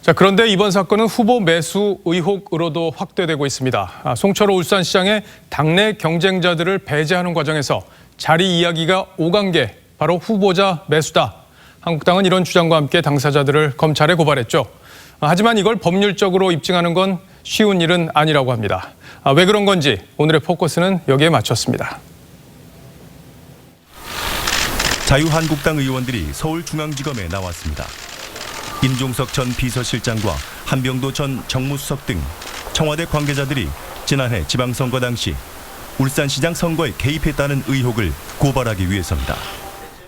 자, 그런데 이번 사건은 후보 매수 의혹으로도 확대되고 있습니다. 송철호 울산시장의 당내 경쟁자들을 배제하는 과정에서 자리 이야기가 오간 게 바로 후보자 매수다. 한국당은 이런 주장과 함께 당사자들을 검찰에 고발했죠. 하지만 이걸 법률적으로 입증하는 건 쉬운 일은 아니라고 합니다. 왜 그런 건지 오늘의 포커스는 여기에 맞췄습니다. 자유한국당 의원들이 서울중앙지검에 나왔습니다. 임종석 전 비서실장과 한병도 전 정무수석 등 청와대 관계자들이 지난해 지방선거 당시 울산시장 선거에 개입했다는 의혹을 고발하기 위해서입니다.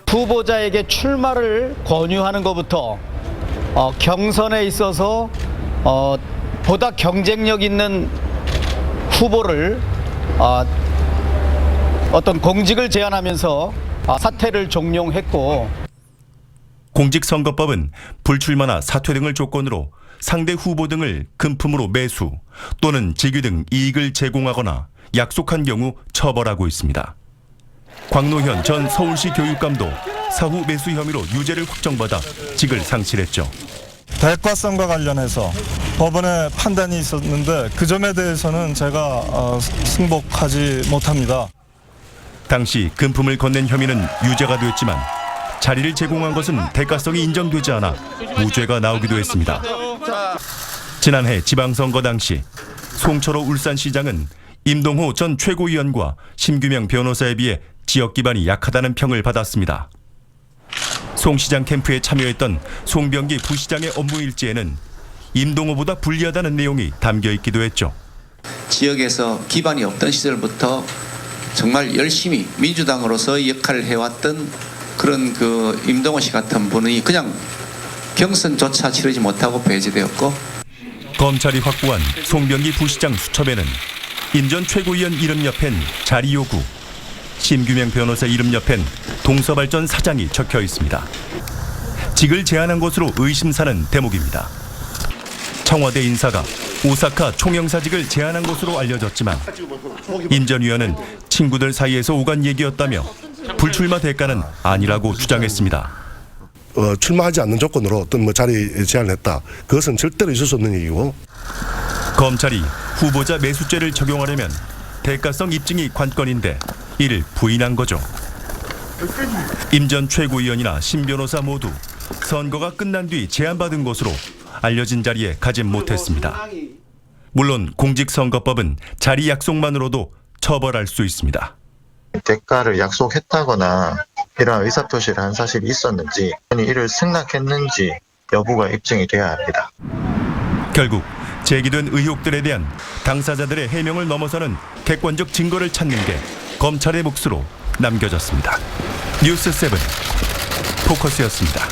후보자에게 출마를 권유하는 것부터 경선에 있어서 보다 경쟁력 있는 후보를 어떤 공직을 제안하면서 사퇴를 종용했고, 공직선거법은 불출마나 사퇴 등을 조건으로 상대 후보 등을 금품으로 매수 또는 직위 등 이익을 제공하거나 약속한 경우 처벌하고 있습니다. 광노현 전 서울시 교육감도 사후 매수 혐의로 유죄를 확정받아 직을 상실했죠. 대가성과 관련해서 법원의 판단이 있었는데 그 점에 대해서는 제가 승복하지 못합니다. 당시 금품을 건넨 혐의는 유죄가 됐지만 자리를 제공한 것은 대가성이 인정되지 않아 무죄가 나오기도 했습니다. 지난해 지방선거 당시 송철호 울산시장은 임동호 전 최고위원과 심규명 변호사에 비해 지역 기반이 약하다는 평을 받았습니다. 송 시장 캠프에 참여했던 송병기 부시장의 업무 일지에는 임동호보다 불리하다는 내용이 담겨 있기도 했죠. 지역에서 기반이 없던 시절부터 정말 열심히 민주당으로서 역할을 해왔던 그런 그 임동호 씨 같은 분이 그냥 경선조차 치르지 못하고 배제되었고, 검찰이 확보한 송병기 부시장 수첩에는 임 전 최고위원 이름 옆엔 자리 요구, 심규명 변호사 이름 옆엔 동서발전 사장이 적혀 있습니다. 직을 제안한 것으로 의심사는 대목입니다. 청와대 인사가 오사카 총영사직을 제안한 것으로 알려졌지만 임 전 의원은 친구들 사이에서 오간 얘기였다며 불출마 대가는 아니라고 주장했습니다. 출마하지 않는 조건으로 어떤 자리 제안을 했다. 그것은 절대로 있을 수 없는 얘기고. 검찰이 후보자 매수죄를 적용하려면 대가성 입증이 관건인데 이를 부인한 거죠. 임 전 최고위원이나 심 변호사 모두 선거가 끝난 뒤 제안받은 것으로 알려진 자리에 가지 못했습니다. 물론 공직선거법은 자리 약속만으로도 처벌할 수 있습니다. 대가를 약속했다거나 이러한 의사표시를 한 사실이 있었는지, 이를 승낙했는지 여부가 입증이 돼야 합니다. 결국 제기된 의혹들에 대한 당사자들의 해명을 넘어서는 객관적 증거를 찾는 게 검찰의 몫으로 남겨졌습니다. 뉴스7 포커스였습니다.